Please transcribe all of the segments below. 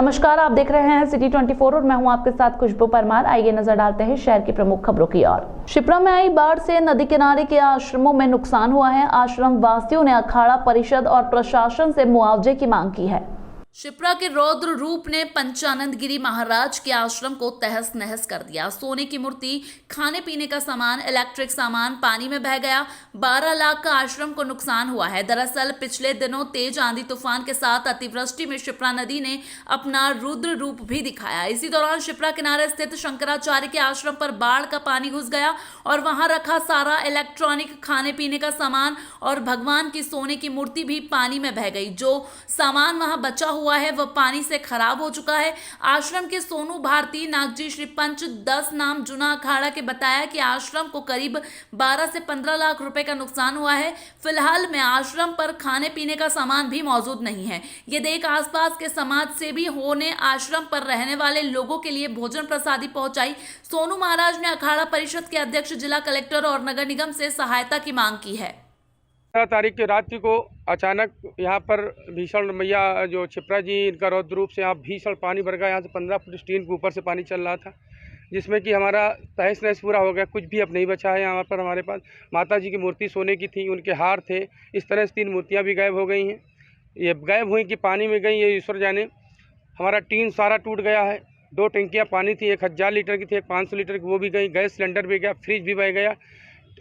नमस्कार, आप देख रहे हैं सिटी 24 और मैं हूं आपके साथ खुशबू परमार। आइए नजर डालते हैं शहर की प्रमुख खबरों की ओर। शिप्रा में आई बाढ़ से नदी किनारे के आश्रमों में नुकसान हुआ है। आश्रम वासियों ने अखाड़ा परिषद और प्रशासन से मुआवजे की मांग की है। शिप्रा के रौद्र रूप ने पंचानंद गिरी महाराज के आश्रम को तहस नहस कर दिया। सोने की मूर्ति, खाने पीने का सामान, इलेक्ट्रिक सामान पानी में बह गया। 12 लाख का आश्रम को नुकसान हुआ है। दरअसल पिछले दिनों तेज आंधी तूफान के साथ अतिवृष्टि में शिप्रा नदी ने अपना रुद्र रूप भी दिखाया। इसी दौरान शिप्रा किनारे स्थित शंकराचार्य के आश्रम पर बाढ़ का पानी घुस गया और वहां रखा सारा इलेक्ट्रॉनिक, खाने पीने का सामान और भगवान की सोने की मूर्ति भी पानी में बह गई। जो सामान वहां बचा हुआ है वह पानी से खराब हो चुका है। आश्रम के सोनू भारती नागजी श्री पंच 10 नाम जुना अखाड़ा के बताया कि आश्रम को करीब 12 से 15 लाख रुपए का नुकसान हुआ है। फिलहाल में आश्रम पर खाने पीने का सामान भी मौजूद नहीं है। ये देख आसपास के समाज सेवी होने आश्रम पर रहने वाले लोगों के लिए भोजन प्रसादी पहुंचाई। सोनू महाराज ने अखाड़ा परिषद के अध्यक्ष, जिला कलेक्टर और नगर निगम से सहायता की मांग की है। 15 तारीख की रात्रि को अचानक यहाँ पर भीषण मैया जो शिप्रा जी, इनका रौद्र रूप से यहाँ भीषण पानी भर गया। यहाँ से 15 फुट स्टीन के ऊपर से पानी चल रहा था, जिसमें कि हमारा तहस नहस पूरा हो गया। कुछ भी अब नहीं बचा है। यहाँ पर हमारे पास माता जी की मूर्ति सोने की थी, उनके हार थे। इस तरह से 3 मूर्तियाँ भी गायब हो गई हैं। ये गायब हुई कि पानी में गई, ये ईश्वर जाने। हमारा टीन सारा टूट गया है। 2 टंकियाँ पानी थी, एक 1000 लीटर की थी, एक 500 लीटर की, वो भी गई। गैस सिलेंडर भी गया, फ्रिज भी बह गया।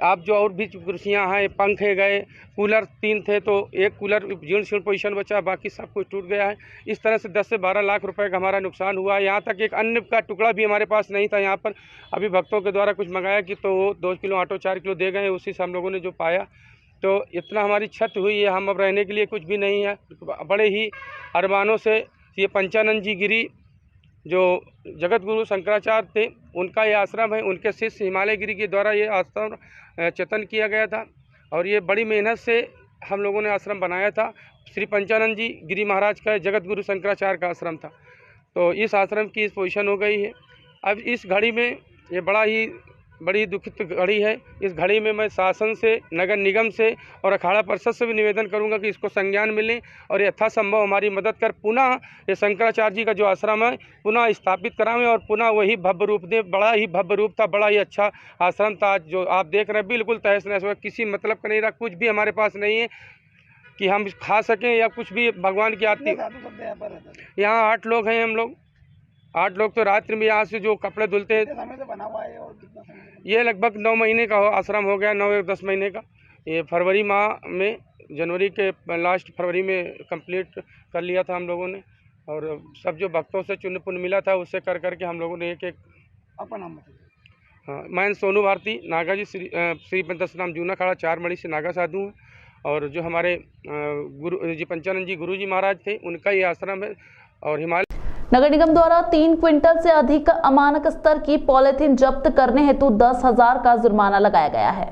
आप जो और भी कुर्सियाँ हैं, पंखे गए, कूलर 3 थे तो एक कूलर जीर्ण शीर्ण पोजीशन बचा, बाकी सब कुछ टूट गया है। इस तरह से 10 से 12 लाख रुपए का हमारा नुकसान हुआ है। यहाँ तक एक अन्न का टुकड़ा भी हमारे पास नहीं था। यहाँ पर अभी भक्तों के द्वारा कुछ मंगाया कि तो 2 किलो आटो 4 किलो दे गए, उसी से हम लोगों ने जो पाया। तो इतना हमारी क्षति हुई है। हम अब रहने के लिए कुछ भी नहीं है। बड़े ही अरमानों से ये पंचानंद जी गिरी जो जगत गुरु शंकराचार्य थे, उनका ये आश्रम है। उनके शिष्य हिमालय गिरी के द्वारा ये आश्रम चितन किया गया था और ये बड़ी मेहनत से हम लोगों ने आश्रम बनाया था। श्री पंचानंद जी गिरी महाराज का जगत गुरु शंकराचार्य का आश्रम था। तो इस आश्रम की इस पोजीशन हो गई है। अब इस घड़ी में ये बड़ी दुखित घड़ी है। इस घड़ी में मैं शासन से, नगर निगम से और अखाड़ा परिषद से भी निवेदन करूंगा कि इसको संज्ञान मिले और यथासंभव हमारी मदद कर पुनः ये शंकराचार्य जी का जो आश्रम है पुनः स्थापित करावें और पुनः वही भव्य रूप दें। बड़ा ही भव्य रूप था, बड़ा ही अच्छा आश्रम था। जो आप देख रहे हैं बिल्कुल तहस नहस हुआ, किसी मतलब का नहीं रहा। कुछ भी हमारे पास नहीं है कि हम खा सकें या कुछ भी भगवान की आरती। यहाँ 8 लोग हैं हम लोग। 8 लोग तो रात्रि में यहाँ से जो कपड़े धुलते हैं। समय से बना हुआ है और कितना समय? ये लगभग 9 महीने का आश्रम हो गया, 9-10 महीने का। ये फरवरी माह में, जनवरी के लास्ट फरवरी में कंप्लीट कर लिया था हम लोगों ने। और सब जो भक्तों से चुन पुण्य मिला था उससे कर करके हम लोगों ने एक अपना नाम बताइए। हाँ, मैं सोनू भारती, नागा जी श्री 10 नाम जूना अखाड़ा 4 मणि से नागा साधु हैं। और जो हमारे गुरु जी पंचानंद जी गुरु जी महाराज थे, उनका ये आश्रम है। और हिमालय नगर निगम द्वारा 3 क्विंटल से अधिक अमानक स्तर की पॉलिथीन जब्त करने हेतु 10,000 का जुर्माना लगाया गया है।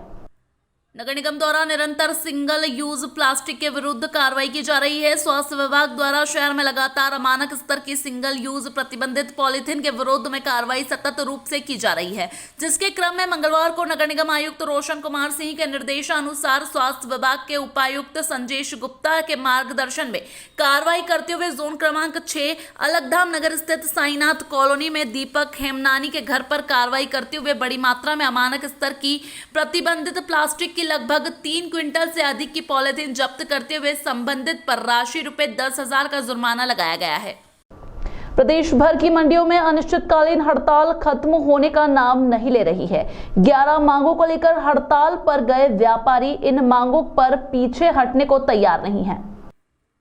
नगर निगम द्वारा निरंतर सिंगल यूज प्लास्टिक के विरुद्ध कार्रवाई की जा रही है। स्वास्थ्य विभाग द्वारा शहर में लगातार अमानक स्तर की सिंगल यूज प्रतिबंधित पॉलिथीन के विरोध में कार्रवाई सतत रूप से की जा रही है, जिसके क्रम में मंगलवार को नगर निगम आयुक्त रोशन कुमार सिंह के निर्देशानुसार स्वास्थ्य विभाग के उपायुक्त संजेश गुप्ता के मार्गदर्शन में कार्रवाई करते हुए जोन क्रमांक 6 अलकधाम नगर स्थित साईनाथ कॉलोनी में दीपक हेमनानी के घर पर कार्रवाई करते हुए बड़ी मात्रा में अमानक स्तर की प्रतिबंधित प्लास्टिक लगभग 3 क्विंटल से अधिक की पॉलिथीन जब्त करते हुए संबंधित पर राशि रुपए 10,000 का जुर्माना लगाया गया है। प्रदेश भर की मंडियों में अनिश्चितकालीन हड़ताल खत्म होने का नाम नहीं ले रही है। 11 मांगों को लेकर हड़ताल पर गए व्यापारी इन मांगों पर पीछे हटने को तैयार नहीं है।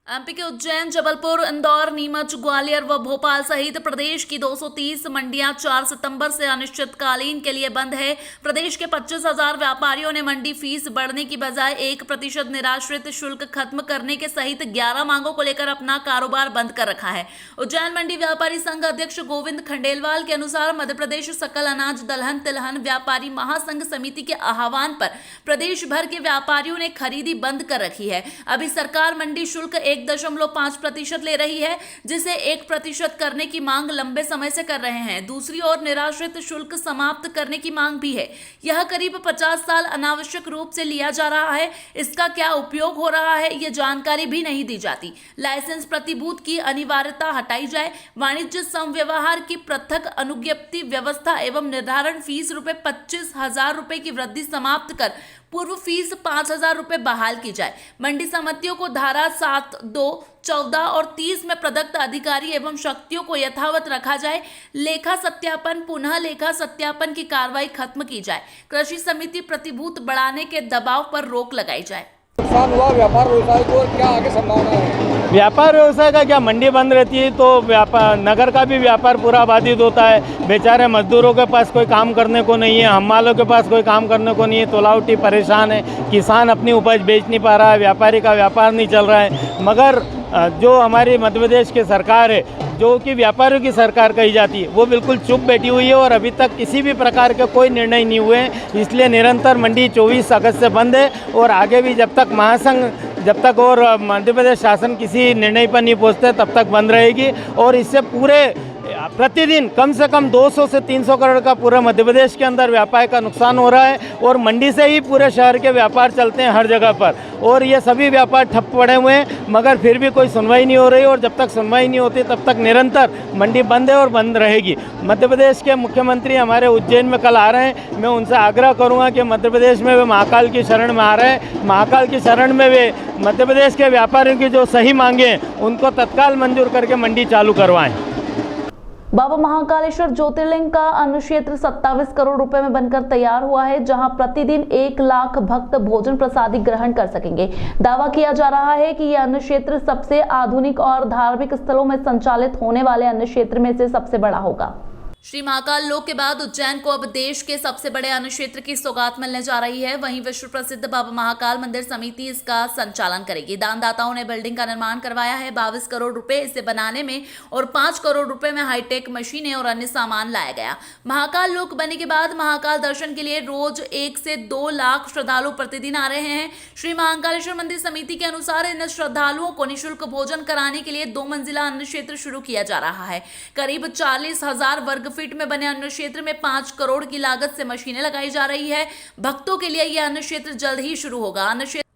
एमपी के उज्जैन, जबलपुर, इंदौर, नीमच, ग्वालियर व भोपाल सहित प्रदेश की 230 मंडियां 4 सितंबर से अनिश्चितकालीन के लिए बंद है। प्रदेश के 25,000 व्यापारियों ने मंडी फीस बढ़ने की बजाय 1% निराश्रित शुल्क खत्म करने के सहित 11 मांगों को लेकर अपना कारोबार बंद कर रखा है। उज्जैन मंडी व्यापारी संघ अध्यक्ष गोविंद खंडेलवाल के अनुसार मध्य प्रदेश सकल अनाज दलहन तिलहन व्यापारी महासंघ समिति के आह्वान पर प्रदेश भर के व्यापारियों ने खरीदी बंद कर रखी है। अभी सरकार मंडी शुल्क 1 1.5% ले रही है, जिसे 1% करने की मांग लंबे समय से कर रहे हैं। दूसरी ओर निराश्रित शुल्क समाप्त करने की मांग भी है। यह करीब 50 साल अनावश्यक रूप से लिया जा रहा है। इसका क्या उपयोग हो रहा है, ये जानकारी भी नहीं दी जाती। लाइसेंस प्रतिभूत की अनिवार्यता हटाई जाए। वाणिज्य समव्यवहार की पृथक अनुज्ञप्ति व्यवस्था एवं निर्धारण फीस ₹25,000 की वृद्धि समाप्त कर पूर्व फीस 5,000 रुपए बहाल की जाए। मंडी समितियों को धारा 7, 2, 14 और 30 में प्रदत्त अधिकारी एवं शक्तियों को यथावत रखा जाए। लेखा सत्यापन, पुनः लेखा सत्यापन की कार्रवाई खत्म की जाए। कृषि समिति प्रतिभूत बढ़ाने के दबाव पर रोक लगाई जाए। नुकसान हुआ व्यापार व्यवसाय को और क्या आगे संभावना है? व्यापार व्यवसाय का क्या, मंडी बंद रहती है तो व्यापार, नगर का भी व्यापार पूरा बाधित होता है। बेचारे मजदूरों के पास कोई काम करने को नहीं है, हमालों के पास कोई काम करने को नहीं है, तोलावटी परेशान है, किसान अपनी उपज बेच नहीं पा रहा है, व्यापारी का व्यापार नहीं चल रहा है। मगर जो हमारी मध्य प्रदेश की सरकार है, जो कि व्यापारियों की सरकार कही जाती है, वो बिल्कुल चुप बैठी हुई है और अभी तक किसी भी प्रकार के कोई निर्णय नहीं हुए हैं। इसलिए निरंतर मंडी 24 अगस्त से बंद है और आगे भी जब तक महासंघ, जब तक और मध्य प्रदेश शासन किसी निर्णय पर नहीं पहुंचते तब तक बंद रहेगी। और इससे पूरे प्रतिदिन कम से कम 200 से 300 करोड़ का पूरे मध्य प्रदेश के अंदर व्यापार का नुकसान हो रहा है और मंडी से ही पूरे शहर के व्यापार चलते हैं हर जगह पर, और ये सभी व्यापार ठप पड़े हुए हैं। मगर फिर भी कोई सुनवाई नहीं हो रही और जब तक सुनवाई नहीं होती तब तक निरंतर मंडी बंद है और बंद रहेगी। मध्य प्रदेश के मुख्यमंत्री हमारे उज्जैन में कल आ रहे हैं। मैं उनसे आग्रह करूँगा कि मध्य प्रदेश में वे महाकाल की शरण में आ रहे हैं, महाकाल की शरण में वे मध्य प्रदेश के व्यापारियों की जो सही मांगे हैं उनको तत्काल मंजूर करके मंडी चालू करवाएं। बाबा महाकालेश्वर ज्योतिर्लिंग का अनुक्षेत्र 27 करोड़ रुपए में बनकर तैयार हुआ है, जहां प्रतिदिन 1 लाख भक्त भोजन प्रसादी ग्रहण कर सकेंगे। दावा किया जा रहा है कि यह अनुक्षेत्र सबसे आधुनिक और धार्मिक स्थलों में संचालित होने वाले अनुक्षेत्र में से सबसे बड़ा होगा। श्री महाकाल लोक के बाद उज्जैन को अब देश के सबसे बड़े अनुक्षेत्र की सौगात मिलने जा रही है। वहीं विश्व प्रसिद्ध बाबा महाकाल मंदिर समिति इसका संचालन करेगी। दानदाताओं ने बिल्डिंग का निर्माण करवाया है। 22 करोड़ रुपए इसे बनाने में और 5 करोड़ रुपए में हाईटेक मशीनें और अन्य सामान लाया गया। महाकाल लोक बनने के बाद महाकाल दर्शन के लिए रोज 1 से 2 लाख श्रद्धालु प्रतिदिन आ रहे हैं। श्री महाकालेश्वर मंदिर समिति के अनुसार इन श्रद्धालुओं को निःशुल्क भोजन कराने के लिए 2 मंजिला अन्न क्षेत्र शुरू किया जा रहा है। करीब 40,000 वर्ग फीट में बने अन्न क्षेत्र में 5 करोड़ की लागत से मशीनें लगाई जा रही है। भक्तों के लिए यह अन्न क्षेत्र जल्द ही शुरू होगा।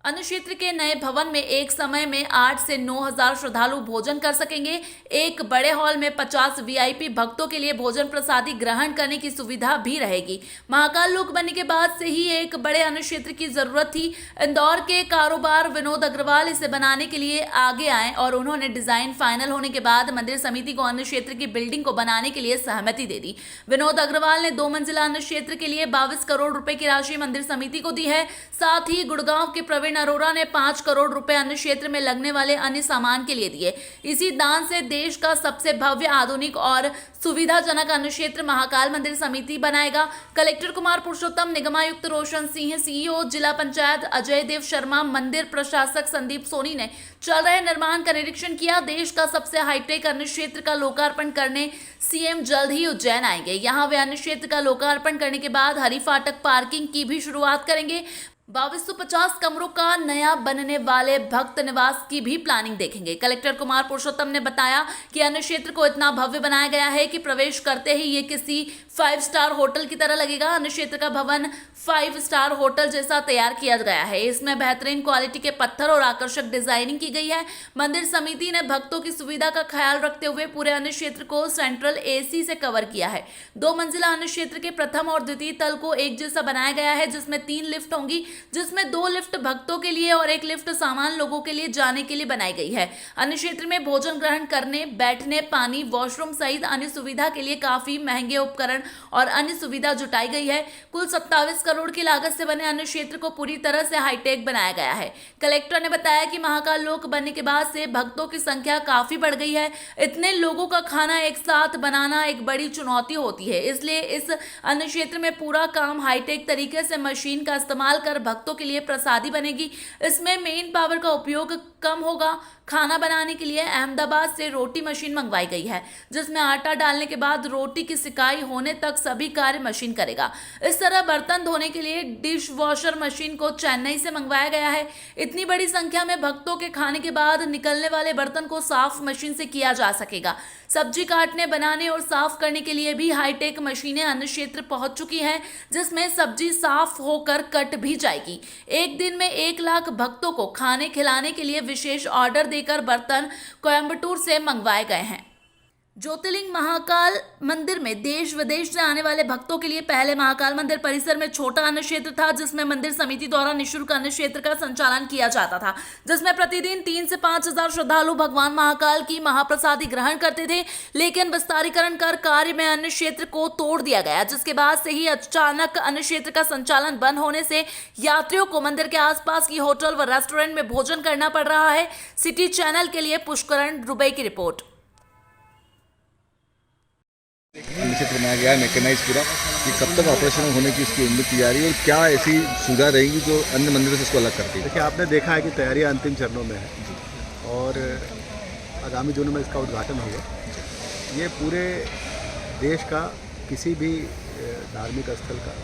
अन्न क्षेत्र के नए भवन में एक समय में 8 से 9,000 श्रद्धालु भोजन कर सकेंगे। एक बड़े हॉल में 50 वीआईपी भक्तों के लिए भोजन प्रसादी ग्रहण करने की सुविधा भी रहेगी। महाकाल लोक बनने के बाद से ही एक बड़े अन्न क्षेत्र की जरूरत थी। इंदौर के कारोबार विनोद अग्रवाल इसे बनाने के लिए आगे आए और उन्होंने डिजाइन फाइनल होने के बाद मंदिर समिति को अन्न क्षेत्र की बिल्डिंग को बनाने के लिए सहमति दे दी। विनोद अग्रवाल ने 2 मंजिला अन्न क्षेत्र के लिए 22 करोड़ रुपए की राशि मंदिर समिति को दी है। साथ ही गुड़गांव के प्रवीण अरोरा ने 5 करोड़ रुपए अन्य क्षेत्र में लगने वाले अन्य सामान के लिए दिए। इसी दान से देश का सबसे भव्य, आधुनिक और सुविधाजनक अन्न क्षेत्र महाकाल मंदिर समिति बनाएगा। कलेक्टर कुमार पुरुषोत्तम, निगमायुक्त रोशन सिंह, सीईओ जिला पंचायत अजय देव शर्मा, मंदिर प्रशासक संदीप सोनी ने चल रहे निर्माण का निरीक्षण किया। देश का सबसे हाईटेक अन्न क्षेत्र का लोकार्पण करने सीएम जल्द ही उज्जैन आएंगे। यहां वे अन्न क्षेत्र का लोकार्पण करने के बाद हरी फाटक पार्किंग की भी शुरुआत करेंगे। 2250 कमरों का नया बनने वाले भक्त निवास की भी प्लानिंग देखेंगे। कलेक्टर कुमार पुरुषोत्तम ने बताया कि अन्न क्षेत्र को इतना भव्य बनाया गया है कि प्रवेश करते ही ये किसी 5 स्टार होटल की तरह लगेगा। अन्न क्षेत्र का भवन 5 स्टार होटल जैसा तैयार किया गया है। इसमें बेहतरीन क्वालिटी के पत्थर और आकर्षक डिजाइनिंग की गई है। मंदिर समिति ने भक्तों की सुविधा का ख्याल रखते हुए पूरे अन्न क्षेत्र को सेंट्रल एसी से कवर किया है। 2 मंजिला अन्न क्षेत्र के प्रथम और द्वितीय तल को एक जैसा बनाया गया है, जिसमें 3 लिफ्ट होंगी, जिसमें 2 लिफ्ट भक्तों के लिए और 1 लिफ्ट सामान्य लोगों के लिए जाने के लिए बनाई गई है। अन्न क्षेत्र में भोजन ग्रहण करने, बैठने, पानी, वॉशरूम सहित अन्य सुविधा के लिए काफी महंगे उपकरण और अन्य सुविधा जुटाई गई है। कुल 27 करोड़ की लागत से बने अन्न क्षेत्र को पूरी तरह से हाईटेक बनाया गया है। कलेक्टर ने बताया कि महाकाल लोक बनने के बाद से भक्तों की संख्या काफी बढ़ गई है। इतने लोगों का खाना एक साथ बनाना एक बड़ी चुनौती होती है, इसलिए इस अन्न क्षेत्र में पूरा काम हाईटेक तरीके से मशीन का इस्तेमाल कर भक्तों के लिए प्रसादी बनेगी। इसमें मेन पावर का उपयोग कम होगा। खाना बनाने के लिए अहमदाबाद से रोटी मशीन मंगवाई गई है, जिसमें आटा डालने के बाद रोटी की सिकाई होने तक सभी कार्य मशीन करेगा। इस तरह बर्तन धोने के लिए डिश वॉशर मशीन को चेन्नई से मंगवाया गया है। इतनी बड़ी संख्या में भक्तों के खाने के बाद निकलने वाले बर्तन को साफ मशीन से किया जा सकेगा। सब्जी काटने, बनाने और साफ करने के लिए भी हाईटेक मशीनें अन्य क्षेत्र पहुंच चुकी हैं, जिसमें सब्जी साफ होकर कट भी जाएगी। एक दिन में 1 लाख भक्तों को खाने खिलाने के लिए विशेष ऑर्डर देकर बर्तन कोयंबटूर से मंगवाए गए हैं। ज्योतिर्लिंग महाकाल मंदिर में देश विदेश से आने वाले भक्तों के लिए पहले महाकाल मंदिर परिसर में छोटा अन्न क्षेत्र था, जिसमें मंदिर समिति द्वारा निःशुल्क अन्न क्षेत्र का संचालन किया जाता था, जिसमें प्रतिदिन 3 से 5 हजार श्रद्धालु भगवान महाकाल की महाप्रसादी ग्रहण करते थे। लेकिन विस्तारीकरण कर कार्य में अन्न क्षेत्र को तोड़ दिया गया, जिसके बाद से ही अचानक अन्न क्षेत्र का संचालन बंद होने से यात्रियों को मंदिर के आसपास की होटल व रेस्टोरेंट में भोजन करना पड़ रहा है। सिटी चैनल के लिए पुष्करण रुबई की रिपोर्ट। क्षेत्र बनाया गया है मैकेनाइज पूरा, कि कब तक ऑपरेशन होने की इसकी उम्मीद की जा रही है और क्या ऐसी सुविधा रहेगी जो अन्य मंदिरों से इसको अलग करती है? देखिए, आपने देखा है कि तैयारियां अंतिम चरणों में है और आगामी दिनों में इसका उद्घाटन होगा। ये पूरे देश का किसी भी धार्मिक स्थल का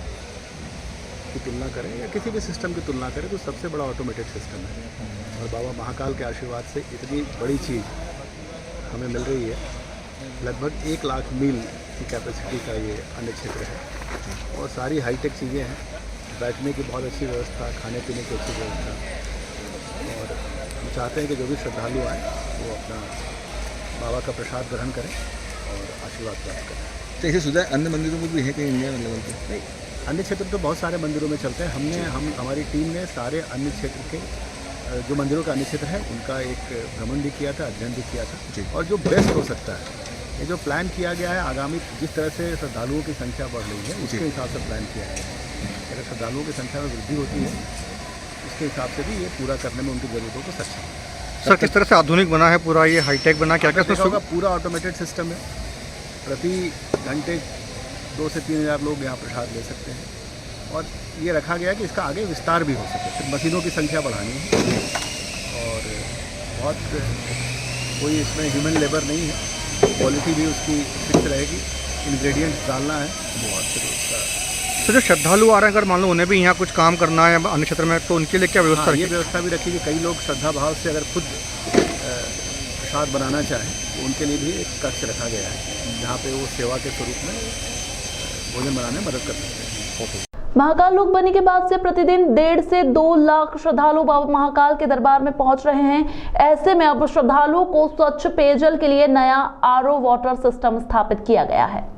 की तुलना करें या किसी भी सिस्टम की तुलना करें तो सबसे बड़ा ऑटोमेटेड सिस्टम है। और बाबा महाकाल के आशीर्वाद से इतनी बड़ी चीज़ हमें मिल रही है। लगभग 1 लाख मील की कैपेसिटी का ये अन्य क्षेत्र है और सारी हाईटेक चीज़ें हैं। बैठने की बहुत अच्छी व्यवस्था, खाने पीने की अच्छी व्यवस्था, और हम चाहते हैं कि जो भी श्रद्धालु आए वो अपना बाबा का प्रसाद ग्रहण करें और आशीर्वाद प्राप्त करें। तो ऐसी सुविधा अन्य मंदिरों में भी है कहीं इंडिया लेवल पे? नहीं, अन्य क्षेत्र तो बहुत सारे मंदिरों में चलते हैं। हमारी टीम ने सारे अन्य क्षेत्र के जो मंदिरों का अन्य क्षेत्र है उनका एक भ्रमण भी किया था, अध्ययन भी किया था, और जो बेस्ट हो सकता है, ये जो प्लान किया गया है आगामी जिस तरह से श्रद्धालुओं की संख्या बढ़ रही है उसके हिसाब से प्लान किया गया है। अगर श्रद्धालुओं की संख्या में वृद्धि होती है उसके हिसाब से भी ये पूरा करने में उनकी ज़रूरतों को सक्षम है। सर, किस तरह से आधुनिक बना है पूरा, ये हाईटेक बना, क्या क्या इसमें होगा? पूरा ऑटोमेटेड सिस्टम है। प्रति घंटे 2 से 3 हज़ार लोग यहाँ प्रसाद ले सकते हैं और ये रखा गया है कि इसका आगे विस्तार भी हो सके। फिर मशीनों की संख्या बढ़ानी है और बहुत कोई इसमें ह्यूमन लेबर नहीं है। क्वालिटी भी उसकी फिक्स रहेगी, इंग्रेडिएंट्स डालना है बहुत। फिर उसका तो जो श्रद्धालु आ रहे हैं, अगर मान लो उन्हें भी यहाँ कुछ काम करना है अन्य क्षेत्र में, तो उनके लिए क्या व्यवस्था ये व्यवस्था भी रखी कि कई लोग श्रद्धा भाव से अगर खुद प्रसाद बनाना चाहें तो उनके लिए भी एक कक्ष रखा गया है जहाँ पे वो सेवा के स्वरूप में भोजन बनाने में मदद कर सकते हैं। महाकाल लोक बनने के बाद से प्रतिदिन 1.5 से 2 लाख श्रद्धालु बाबा महाकाल के दरबार में पहुंच रहे हैं। ऐसे में अब श्रद्धालुओं को स्वच्छ पेयजल के लिए नया आरओ वाटर सिस्टम स्थापित किया गया है।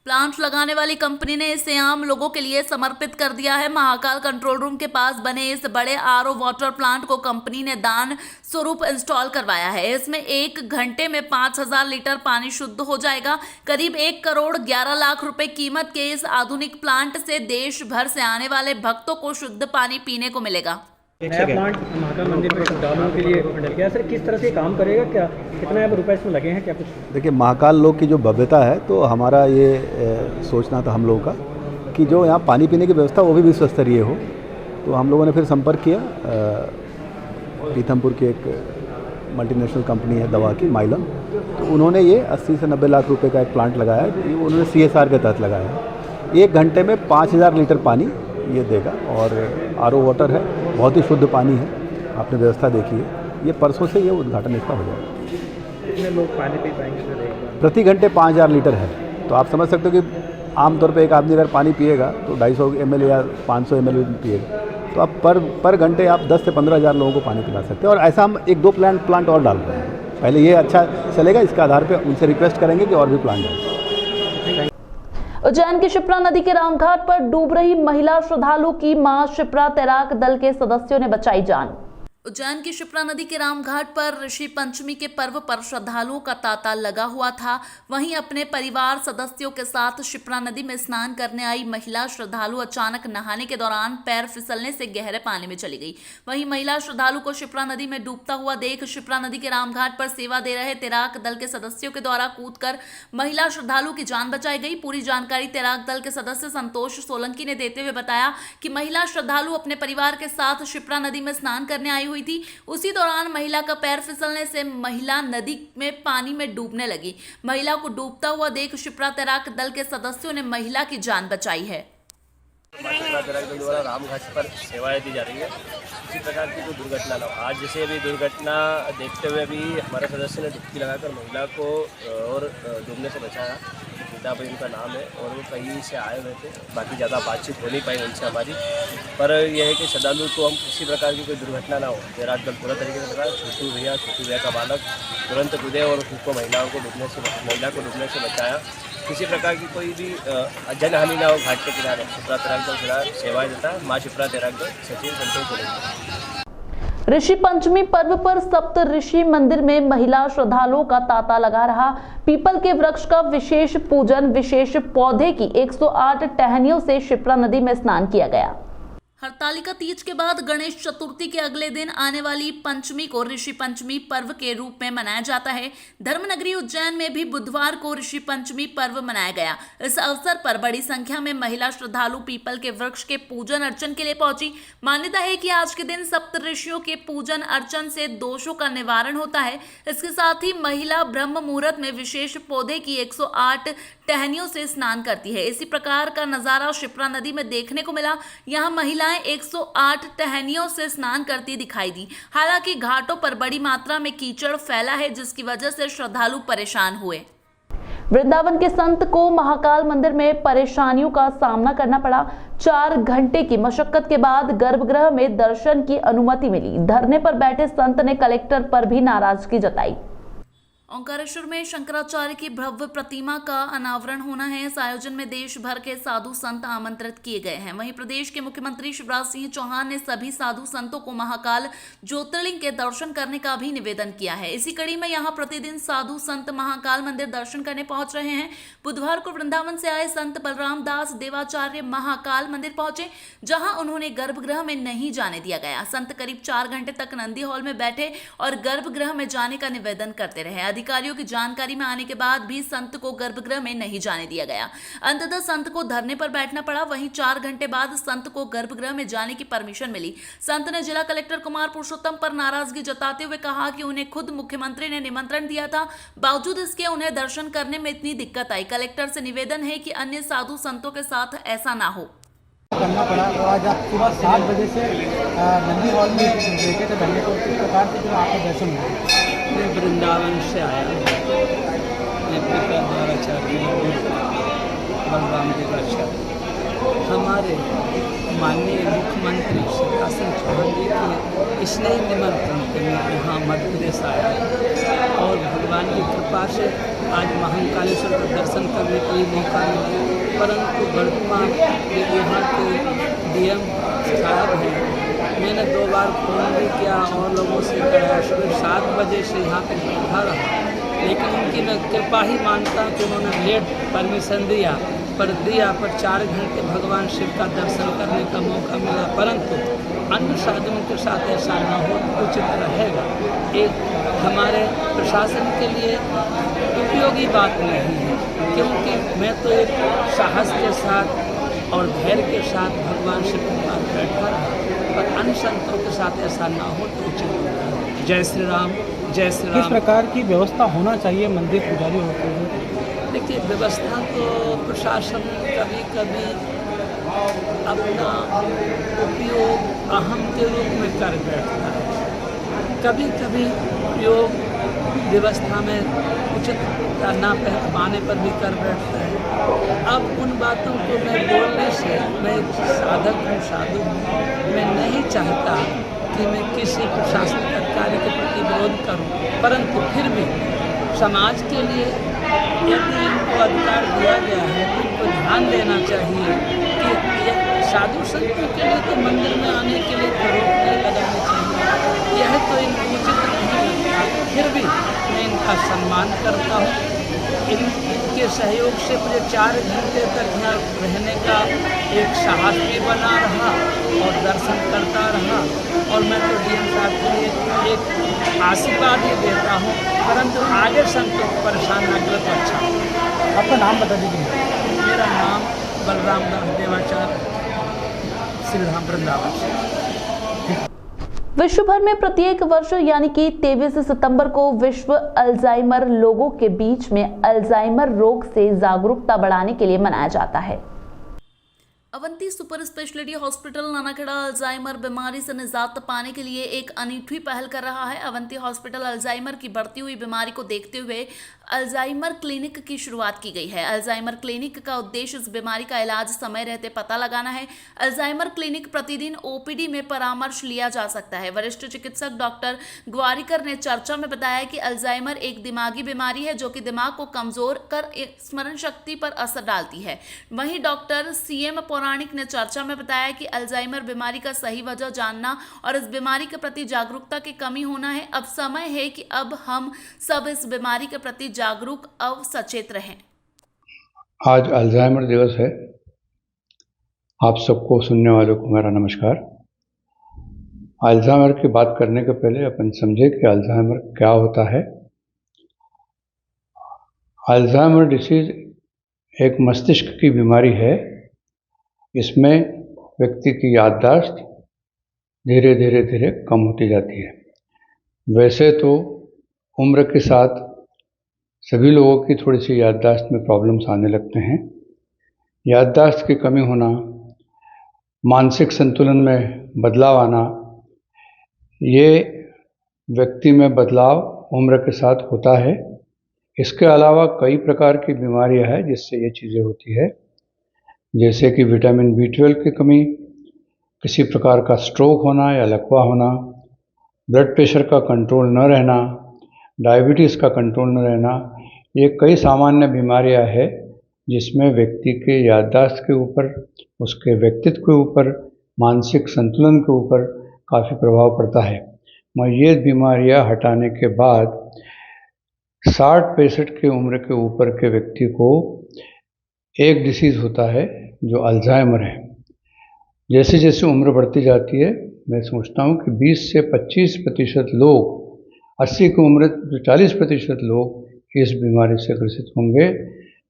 प्लांट लगाने वाली कंपनी ने इसे आम लोगों के लिए समर्पित कर दिया है। महाकाल कंट्रोल रूम के पास बने इस बड़े आरओ वाटर प्लांट को कंपनी ने दान स्वरूप इंस्टॉल करवाया है। इसमें 1 घंटे में 5000 लीटर पानी शुद्ध हो जाएगा। करीब 1 करोड़ 11 लाख रुपए कीमत के इस आधुनिक प्लांट से देश भर से आने वाले भक्तों को शुद्ध पानी पीने को मिलेगा। नया प्लांट महाकाल मंदिर में श्रद्धालुओं के लिए डल गया। सर, किस तरह से काम करेगा, क्या कितने रुपए इसमें लगे हैं, क्या कुछ? देखिए, महाकाल लोक की जो भव्यता है, तो हमारा ये सोचना था हम लोगों का कि जो यहाँ पानी पीने की व्यवस्था वो भी विश्व स्तरीय हो। तो हम लोगों ने फिर संपर्क किया पीथमपुर की एक मल्टीनेशनल कंपनी है दवा की, माइलम। तो उन्होंने ये 80 से 90 लाख रुपए का एक प्लांट लगाया है। उन्होंने CSR के तहत लगाया है। 1 घंटे में 5000 लीटर पानी ये देगा और आरओ वाटर है, बहुत ही शुद्ध पानी है। आपने व्यवस्था देखी है। ये परसों से ये उद्घाटन इसका हो जाएगा। कितने लोग पानी पी पाएंगे? प्रति घंटे 5000 लीटर है। तो आप समझ सकते हो कि आमतौर पे एक आदमी अगर पानी पिएगा तो 250 ml या 500 ml पिएगा, तो आप पर घंटे आप 10 से 15 हज़ार लोगों को पानी पिला सकते हैं। और ऐसा हम 1-2 प्लांट और डाल रहे हैं। पहले ये अच्छा चलेगा, इसके आधार पर उनसे रिक्वेस्ट करेंगे कि और भी प्लांट डालें। उज्जैन की शिप्रा नदी के रामघाट पर डूब रही महिला श्रद्धालु की मां शिप्रा तैराक दल के सदस्यों ने बचाई जान। उज्जैन की शिप्रा नदी के रामघाट पर ऋषि पंचमी के पर्व पर श्रद्धालुओं का तांता लगा हुआ था। वहीं अपने परिवार सदस्यों के साथ शिप्रा नदी में स्नान करने आई महिला श्रद्धालु अचानक नहाने के दौरान पैर फिसलने से गहरे पानी में चली गई। वहीं महिला श्रद्धालु को शिप्रा नदी में डूबता हुआ देख शिप्रा नदी के रामघाट पर सेवा दे रहे तैराक दल के सदस्यों के द्वारा कूदकर महिला श्रद्धालु की जान बचाई गई। पूरी जानकारी तैराक दल के सदस्य संतोष सोलंकी ने देते हुए बताया कि महिला श्रद्धालु अपने परिवार के साथ शिप्रा नदी में स्नान करने आई हुई थी। उसी दौरान महिला का पैर फिसलने से महिला नदी में पानी में डूबने लगी। महिला को डूबता हुआ देख शिप्रा तैराक दल के सदस्यों ने महिला की जान बचाई है। द्वारा रामघाट पर सेवाएं दी जा रही है, किसी प्रकार की कोई दुर्घटना ना हो। आज जैसे अभी दुर्घटना देखते हुए अभी हमारे सदस्य ने डुबकी लगाकर महिला को और डूबने से बचाया। गीता भाई उनका नाम है और वो कहीं से आए हुए थे, बाकी ज़्यादा बातचीत हो नहीं पाई उनसे हमारी। पर यह है कि श्रद्धालु को हम किसी प्रकार की कोई दुर्घटना ना हो, तैराक दल पूरा तरीके से लगा। छोटू भैया का बालक तुरंत कूदे और उसको महिला को डूबने से बचाया। किसी प्रकार की कोई भी जनहानि ना हो घाट के किनारे। शिप्रा तैराक दल फिलहाल सेवाएं देता है। माँ शिप्रा तैराक दल सचिव संतोष सोलंकी। ऋषि पंचमी पर्व पर सप्त ऋषि मंदिर में महिला श्रद्धालुओं का तांता लगा रहा। पीपल के वृक्ष का विशेष पूजन, विशेष पौधे की 108 टहनियों से शिप्रा नदी में स्नान किया गया। हरतालिका तीज के बाद गणेश चतुर्थी के अगले दिन आने वाली पंचमी को ऋषि पंचमी पर्व के रूप में मनाया जाता है। धर्मनगरी उज्जैन में भी बुधवार को ऋषि पंचमी पर्व मनाया गया। इस अवसर पर बड़ी संख्या में महिला श्रद्धालु पीपल के वृक्ष के पूजन अर्चन के लिए पहुंची। मान्यता है कि आज के दिन सप्त ऋषियों के पूजन अर्चन से दोषों का निवारण होता है। इसके साथ ही महिला ब्रह्म मुहूर्त में विशेष पौधे की 108 टहनियों से स्नान करती है। इसी प्रकार का नजारा शिप्रा नदी में देखने को मिला। यहाँ महिलाएं 108 टहनियों से स्नान करती दिखाई दी। हालांकि घाटों पर बड़ी मात्रा में कीचड़ फैला है, जिसकी वजह से श्रद्धालु परेशान हुए। वृंदावन के संत को महाकाल मंदिर में परेशानियों का सामना करना पड़ा। 4 घंटे की मशक्कत के बाद गर्भगृह में दर्शन की अनुमति मिली। धरने पर बैठे संत ने कलेक्टर पर भी नाराजगी जताई। ओंकारेश्वर में शंकराचार्य की भव्य प्रतिमा का अनावरण होना है। इस आयोजन में देश भर के साधु संत आमंत्रित किए गए हैं। वहीं प्रदेश के मुख्यमंत्री शिवराज सिंह चौहान ने सभी साधु संतों को महाकाल ज्योतिर्लिंग के दर्शन करने का भी निवेदन किया है। इसी कड़ी में यहां प्रतिदिन साधु संत महाकाल मंदिर दर्शन करने पहुंच रहे हैं। बुधवार को वृंदावन से आए संत बलराम दास देवाचार्य महाकाल मंदिर पहुंचे, जहां उन्होंने गर्भगृह में नहीं जाने दिया गया। संत करीब 4 घंटे तक नंदी हॉल में बैठे और गर्भगृह में जाने का निवेदन करते रहे। अधिकारियों की जानकारी में आने के बाद भी संत को गर्भगृह में नहीं जाने दिया गया। अंततः संत को धरने पर बैठना पड़ा। वहीं 4 घंटे बाद संत को गर्भगृह में जाने की परमिशन मिली। संत ने जिला कलेक्टर कुमार पुरुषोत्तम पर नाराजगी जताते हुए कहा कि उन्हें खुद मुख्यमंत्री ने निमंत्रण दिया था, बावजूद इसके उन्हें दर्शन करने में इतनी दिक्कत आई। कलेक्टर से निवेदन है कि अन्य साधु संतों के साथ ऐसा ना हो। करना पड़ा। तो आज आप सुबह 7 बजे से नंदी हॉल में बैठे थे धरने को, किस प्रकार से जो आपका दर्शन हुआ? मैं वृंदावन से आया हूँ। मैं पिता द्वाराचार्य बलराम देवाचार्य। हमारे माननीय मुख्यमंत्री शिवराज सिंह चौहान जी के इसलिए निमंत्रण पे मैं यहाँ मध्य प्रदेश आया और भगवान की कृपा से आज महाकालेश्वर का दर्शन करने का भी मौका मिला। परंतु वर्तमान यहाँ के डीएम साहब हैं, मैंने 2 बार फोन भी किया और लोगों से कहा। सुबह 7 बजे से यहाँ तक बैठा रहा, लेकिन उनकी मैं कृपा ही मानता हूँ कि उन्होंने लेट परमिशन दिया। पर 4 घंटे भगवान शिव का दर्शन करने का मौका मिला। परंतु अन्य साधुओं के साथ ऐसा न हो उचित रहेगा। एक हमारे प्रशासन के लिए उपयोगी बात नहीं है, क्योंकि मैं तो एक साहस के साथ और धैर्य के साथ भगवान शिव के पास बैठा रहा, पर अन्य संतों के साथ ऐसा ना हो तो उचित होगा। जय श्री राम, जय श्री राम। किस प्रकार की व्यवस्था होना चाहिए मंदिर पुजारी होते हुए? देखिए, व्यवस्था तो प्रशासन कभी कभी अपना उपयोग अहम के रूप में कर बैठता है, कभी कभी उपयोग व्यवस्था में उचित करना पाने पर भी कर बैठता है। अब उन बातों को मैं बोलने से, मैं एक साधक हूँ, साधु हूँ, मैं नहीं चाहता कि मैं किसी प्रशासनिक अधिकारी के प्रति विरोध करूँ, परंतु फिर भी समाज के लिए यदि इनको अधिकार दिया गया है तो इनको ध्यान देना चाहिए कि साधु संतों के लिए तो मंदिर में आने के लिए रोक नहीं लगानी चाहिए। सम्मान करता हूँ। इनके सहयोग से मुझे 4 घंटे तक यहाँ रहने का एक साहस भी बना रहा और दर्शन करता रहा। और मैं तो डीएम साहब के लिए एक आशीर्वाद ही देता हूँ, परंतु आगे संतों को परेशान न करें तो अच्छा। आपका नाम बता दीजिए। मेरा नाम बलराम दास देवाचार्य, सिलधाम वृंदावन से। विश्व भर में प्रत्येक वर्ष यानी कि 23 सितंबर को विश्व अल्जाइमर लोगों के बीच में अल्जाइमर रोग से जागरूकता बढ़ाने के लिए मनाया जाता है। Avanti super speciality hospital Nanakheda Alzheimer बीमारी से निजात पाने के लिए एक अनूठी पहल कर रहा है। अवंती हॉस्पिटल अल्जाइमर की बढ़ती हुई बीमारी को देखते हुए अल्जाइमर क्लिनिक की शुरुआत की गई है। अल्जाइमर क्लिनिक का उद्देश्य इस बीमारी का इलाज समय रहते पता लगाना है। अल्जाइमर क्लिनिक प्रतिदिन ओपीडी में परामर्श लिया जा सकता है। वरिष्ठ चिकित्सक डॉक्टर ग्वारिकर ने चर्चा में बताया कि अल्जाइमर एक दिमागी बीमारी है जो कि दिमाग को कमजोर कर स्मरण शक्ति पर असर डालती है। वहीं डॉक्टर सीएम पौराणिक ने चर्चा में बताया कि अल्जाइमर बीमारी का सही वजह जानना और इस बीमारी के प्रति जागरूकता की कमी होना है। अब समय है कि अब हम सब इस बीमारी के प्रति जागरूक और सचेत रहें। आज अल्जाइमर दिवस है। आप सबको सुनने वालों को मेरा नमस्कार। अल्जाइमर की बात करने के पहले अपन समझे कि अल्जाइमर क्या होता है। अल्जाइमर डिसीज एक मस्तिष्क की बीमारी है। इसमें व्यक्ति की याददाश्त धीरे धीरे कम होती जाती है। वैसे तो उम्र के साथ सभी लोगों की थोड़ी सी याददाश्त में प्रॉब्लम्स आने लगते हैं। याददाश्त की कमी होना, मानसिक संतुलन में बदलाव आना, ये व्यक्ति में बदलाव उम्र के साथ होता है। इसके अलावा कई प्रकार की बीमारियां हैं जिससे ये चीज़ें होती है, जैसे कि विटामिन B12 की कमी, किसी प्रकार का स्ट्रोक होना या लकवा होना, ब्लड प्रेशर का कंट्रोल न रहना, डायबिटीज़ का कंट्रोल न रहना, ये कई सामान्य बीमारियां हैं जिसमें व्यक्ति के याददाश्त के ऊपर, उसके व्यक्तित्व के ऊपर, मानसिक संतुलन के ऊपर काफ़ी प्रभाव पड़ता है। मगर ये बीमारियां हटाने के बाद 60-65 की उम्र के ऊपर के व्यक्ति को एक डिसीज़ होता है जो अल्जाइमर है। जैसे जैसे उम्र बढ़ती जाती है, मैं सोचता हूँ कि 20 से 25% लोग, 80 की उम्र 40% लोग इस बीमारी से ग्रसित होंगे,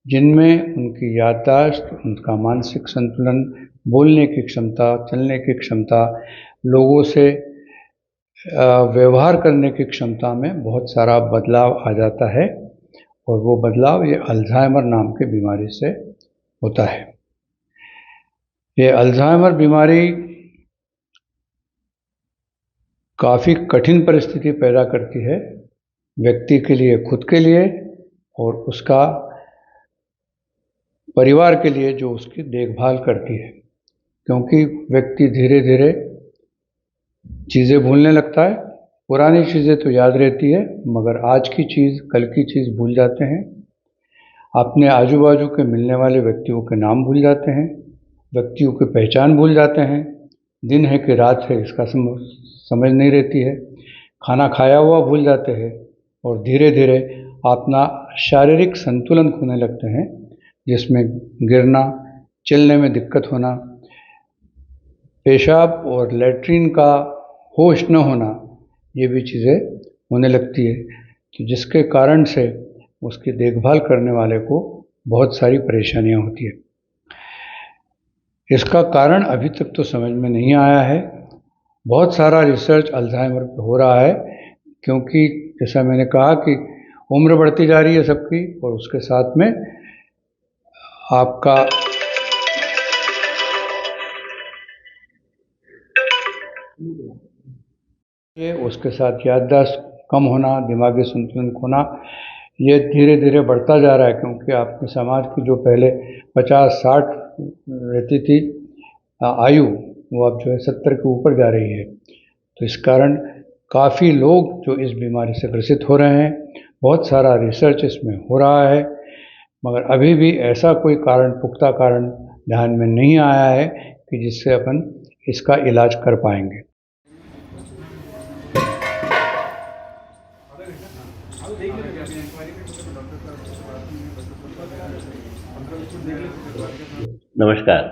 जिनमें उनकी याददाश्त, उनका मानसिक संतुलन, बोलने की क्षमता, चलने की क्षमता, लोगों से व्यवहार करने की क्षमता में बहुत सारा बदलाव आ जाता है। और वो बदलाव ये अल्जाइमर नाम की बीमारी से होता है। ये अल्जाइमर बीमारी काफ़ी कठिन परिस्थिति पैदा करती है व्यक्ति के लिए, खुद के लिए और उसका परिवार के लिए जो उसकी देखभाल करती है, क्योंकि व्यक्ति धीरे धीरे चीज़ें भूलने लगता है। पुरानी चीज़ें तो याद रहती है, मगर आज की चीज़, कल की चीज़ भूल जाते हैं। अपने आजू बाजू के मिलने वाले व्यक्तियों के नाम भूल जाते हैं, व्यक्तियों की पहचान भूल जाते हैं। दिन है कि रात है इसका समझ नहीं रहती है। खाना खाया हुआ भूल जाते हैं और धीरे धीरे अपना शारीरिक संतुलन खोने लगते हैं, जिसमें गिरना, चलने में दिक्कत होना, पेशाब और लैट्रिन का होश न होना, ये भी चीज़ें होने लगती है। तो जिसके कारण से उसकी देखभाल करने वाले को बहुत सारी परेशानियां होती है। इसका कारण अभी तक तो समझ में नहीं आया है। बहुत सारा रिसर्च अल्जाइमर पे हो रहा है, क्योंकि जैसा मैंने कहा कि उम्र बढ़ती जा रही है सबकी, और उसके साथ में आपका उसके साथ याददाश्त कम होना, दिमागी संतुलन खोना, ये धीरे धीरे बढ़ता जा रहा है। क्योंकि आपके समाज की जो पहले 50-60 रहती थी आयु, वो अब जो है 70 के ऊपर जा रही है। तो इस कारण काफ़ी लोग जो इस बीमारी से ग्रसित हो रहे हैं। बहुत सारा रिसर्च इसमें हो रहा है, मगर अभी भी ऐसा कोई कारण, पुख्ता कारण ध्यान में नहीं आया है कि जिससे अपन इसका इलाज कर पाएंगे। देख लीजिए नमस्कार,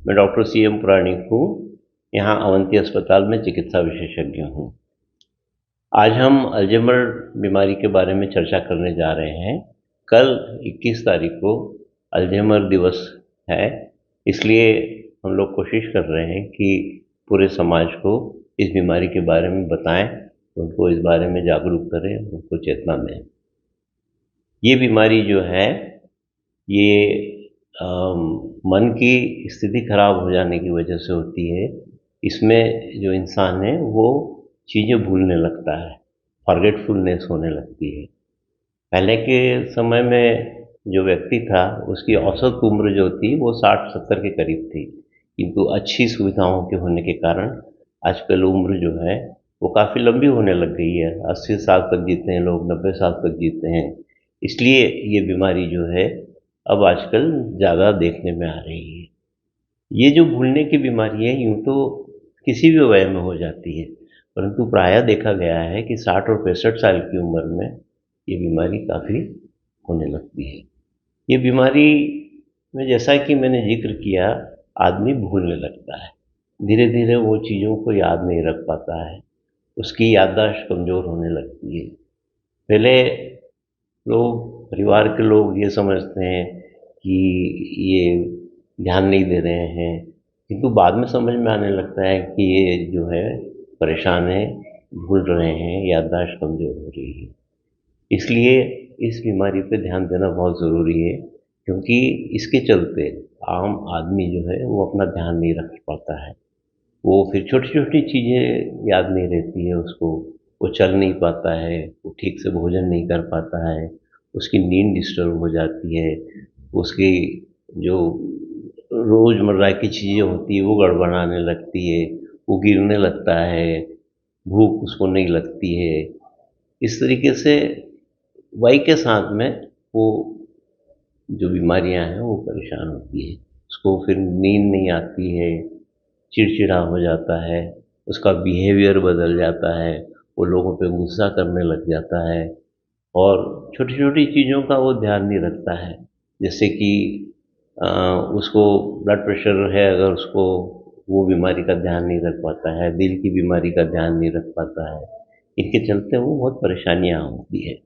मैं डॉक्टर CM पुराणिक हूँ। यहाँ अवंती अस्पताल में चिकित्सा विशेषज्ञ हूँ। आज हम अल्जाइमर बीमारी के बारे में चर्चा करने जा रहे हैं। कल 21 तारीख को अल्जाइमर दिवस है, इसलिए हम लोग कोशिश कर रहे हैं कि पूरे समाज को इस बीमारी के बारे में बताएं, उनको इस बारे में जागरूक करें, उनको चेतना दें। ये बीमारी जो है ये मन की स्थिति खराब हो जाने की वजह से होती है। इसमें जो इंसान है वो चीज़ें भूलने लगता है, फॉरगेटफुलनेस होने लगती है। पहले के समय में जो व्यक्ति था उसकी औसत उम्र जो थी वो 60-70 के करीब थी, किंतु अच्छी सुविधाओं के होने के कारण आजकल उम्र जो है वो काफ़ी लंबी होने लग गई है। 80 साल तक जीते हैं लोग, 90 साल तक जीते हैं। इसलिए ये बीमारी जो है अब आजकल ज़्यादा देखने में आ रही है। ये जो भूलने की बीमारी है यूँ तो किसी भी वय में हो जाती है, परंतु प्रायः देखा गया है कि 60 और 65 साल की उम्र में ये बीमारी काफ़ी होने लगती है। ये बीमारी में जैसा कि मैंने जिक्र किया, आदमी भूलने लगता है। धीरे धीरे वो चीज़ों को याद नहीं रख पाता है, उसकी याददाश्त कमज़ोर होने लगती है। पहले लोग, परिवार के लोग ये समझते हैं कि ये ध्यान नहीं दे रहे हैं, किंतु बाद में समझ में आने लगता है कि ये जो है परेशान है, भूल रहे हैं, याददाश्त कमज़ोर हो रही है। इसलिए इस बीमारी पे ध्यान देना बहुत ज़रूरी है, क्योंकि इसके चलते आम आदमी जो है वो अपना ध्यान नहीं रख पाता है। वो फिर छोटी छोटी चीज़ें याद नहीं रहती है उसको, वो चल नहीं पाता है, वो ठीक से भोजन नहीं कर पाता है, उसकी नींद डिस्टर्ब हो जाती है, उसकी जो रोज़मर्रा की चीज़ें होती है वो गड़बड़ाने लगती है, वो गिरने लगता है, भूख उसको नहीं लगती है। इस तरीके से वय के साथ में वो जो बीमारियां हैं वो परेशान होती है। उसको फिर नींद नहीं आती है, चिड़चिड़ा हो जाता है, उसका बिहेवियर बदल जाता है, वो लोगों पे गुस्सा करने लग जाता है और छोटी छोटी चीज़ों का वो ध्यान नहीं रखता है। जैसे कि उसको ब्लड प्रेशर है, अगर उसको वो बीमारी का ध्यान नहीं रख पाता है, दिल की बीमारी का ध्यान नहीं रख पाता है, इनके चलते वो बहुत परेशानियाँ होती है।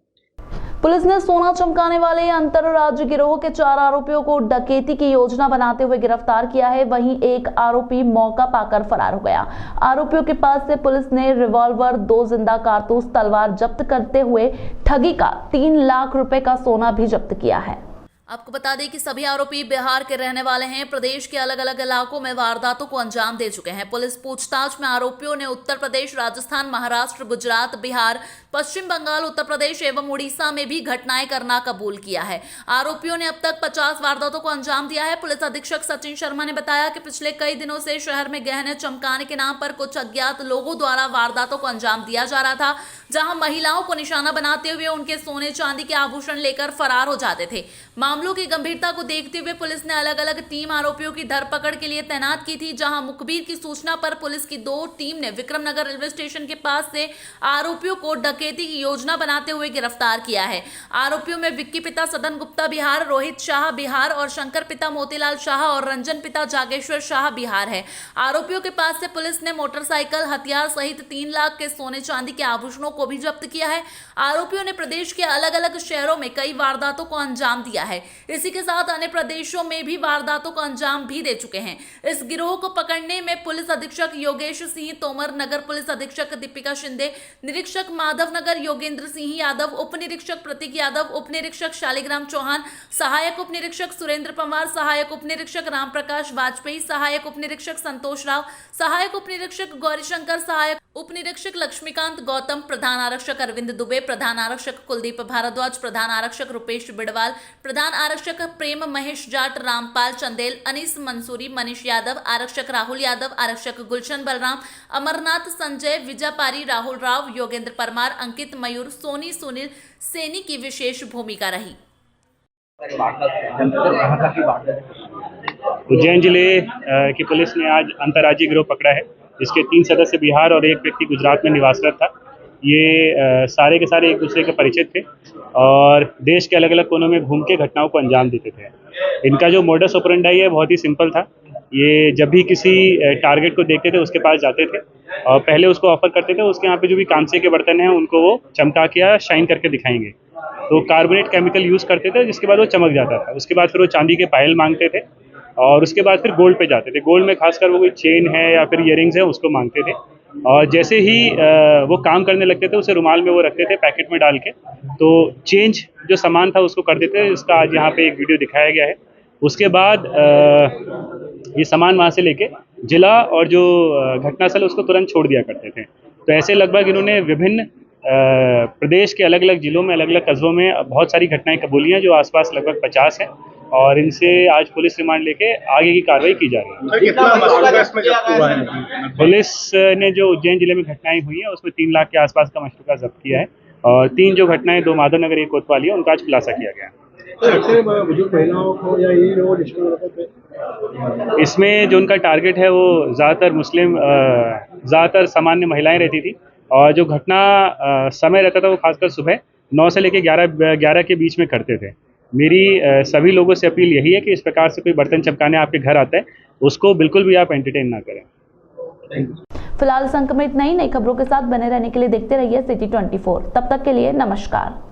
पुलिस ने सोना चमकाने वाले अंतरराज्य गिरोह के 4 आरोपियों को डकैती की योजना बनाते हुए गिरफ्तार किया है। वहीं एक आरोपी मौका पाकर फरार हो गया। आरोपियों के पास से पुलिस ने रिवॉल्वर, 2 जिंदा कारतूस, तलवार जब्त करते हुए ठगी का 3 लाख रुपए का सोना भी जब्त किया है। आपको बता दें कि सभी आरोपी बिहार के रहने वाले हैं। प्रदेश के अलग अलग इलाकों में वारदातों को अंजाम दे चुके हैं। पुलिस पूछताछ में आरोपियों ने उत्तर प्रदेश, राजस्थान, महाराष्ट्र, गुजरात, बिहार, पश्चिम बंगाल, उत्तर प्रदेश एवं उड़ीसा में भी घटनाएं करना कबूल किया है। आरोपियों ने अब तक 50 वारदातों को अंजाम दिया है। पुलिस अधीक्षक सचिन शर्मा ने बताया कि पिछले कई दिनों से शहर में गहने चमकाने के नाम पर कुछ अज्ञात लोगों द्वारा वारदातों को अंजाम दिया जा रहा था, जहां महिलाओं को निशाना बनाते हुए उनके सोने चांदी के आभूषण लेकर फरार हो जाते थे। मामलों की गंभीरता को देखते हुए पुलिस ने अलग अलग टीम आरोपियों की धरपकड़ के लिए तैनात की थी, जहां मुखबिर की सूचना पर पुलिस की 2 टीम ने विक्रमनगर रेलवे स्टेशन के पास से आरोपियों को डकैती की योजना बनाते हुए गिरफ्तार किया है। आरोपियों में विक्की पिता सदन गुप्ता बिहार, रोहित शाह बिहार और शंकर पिता मोतीलाल शाह और रंजन पिता जागेश्वर शाह बिहार है। आरोपियों के पास से पुलिस ने मोटरसाइकिल, हथियार सहित 3 लाख के सोने चांदी के आभूषणों को भी जब्त किया है। आरोपियों ने प्रदेश के अलग अलग शहरों में कई वारदातों को अंजाम दिया है। इसी के साथ अन्य प्रदेशों में भी वारदातों को अंजाम भी दे चुके हैं। इस गिरोह को पकड़ने में पुलिस अधीक्षक योगेश सिंह तोमर, नगर पुलिस अधीक्षक दीपिका शिंदे, निरीक्षक माधव नगर योगेंद्र सिंह यादव, उप निरीक्षक प्रतीक यादव, उप निरीक्षक शालिग्राम चौहान, सहायक उप निरीक्षक सुरेंद्र पवार, सहायक उप निरीक्षक राम प्रकाश वाजपेयी, सहायक उप निरीक्षक संतोष राव, सहायक उप निरीक्षक गौरीशंकर, सहायक उप निरीक्षक लक्ष्मीकांत गौतम, प्रधान आरक्षक अरविंद दुबे, प्रधान आरक्षक कुलदीप भारद्वाज, प्रधान आरक्षक रुपेश बिडवाल, प्रधान आरक्षक प्रेम महेश जाट, रामपाल चंदेल, अनीस मंसूरी, मनीष यादव, आरक्षक राहुल यादव, आरक्षक गुलशन बलराम, अमरनाथ संजय, विजापारी, राहुल राव, योगेंद्र परमार, अंकित मयूर, सोनी सुनील सेनी की विशेष भूमिका रही। उज्जैन जिले की पुलिस ने आज अंतर्राज्यीय गिरोह पकड़ा है, जिसके 3 सदस्य बिहार और 1 व्यक्ति गुजरात में निवासरत था। ये सारे के सारे एक दूसरे के परिचित थे और देश के अलग अलग कोनों में घूम के घटनाओं को अंजाम देते थे। इनका जो मोडस ऑपरेंडाई है बहुत ही सिंपल था। ये जब भी किसी टारगेट को देखते थे उसके पास जाते थे और पहले उसको ऑफर करते थे उसके यहाँ पे जो भी कांसे के बर्तन हैं उनको वो चमका के या शाइन करके दिखाएंगे। तो कार्बोनेट केमिकल यूज़ करते थे जिसके बाद वो चमक जाता था। उसके बाद फिर वो चांदी के पायल मांगते थे और उसके बाद फिर गोल्ड पे जाते थे। गोल्ड में खासकर वो कोई चेन है या फिर ईयरिंग्स है उसको मांगते थे और जैसे ही वो काम करने लगते थे उसे रुमाल में वो रखते थे पैकेट में डाल के, तो चेंज जो सामान था उसको कर देते थे। इसका आज यहाँ पे एक वीडियो दिखाया गया है। उसके बाद ये सामान वहाँ से लेके जिला और जो घटनास्थल उसको तुरंत छोड़ दिया करते थे। तो ऐसे लगभग इन्होंने विभिन्न प्रदेश के अलग अलग जिलों में अलग अलग कस्बों में बहुत सारी घटनाएं कबूली हैं जो आसपास लगभग 50 हैं और इनसे आज पुलिस रिमांड लेके आगे की कार्रवाई की जा रही है। पुलिस ने जो उज्जैन जिले में घटनाएं हुई हैं उसमें 3 लाख के आसपास का मशरूका जब्त किया है और 3 जो घटनाएं 2 माधव नगर एक कोतवाली है उनका आज खुलासा किया गया है। इसमें जो उनका टारगेट है वो ज़्यादातर सामान्य महिलाएं रहती थी और जो घटना समय रहता था वो खासकर सुबह 9 से लेकर 11 के बीच में करते थे। मेरी सभी लोगों से अपील यही है कि इस प्रकार से कोई बर्तन चमकाने आपके घर आता है उसको बिल्कुल भी आप एंटरटेन ना करें। फिलहाल संक्रमित नई खबरों के साथ बने रहने के लिए देखते रहिए सिटी 24। तब तक के लिए नमस्कार।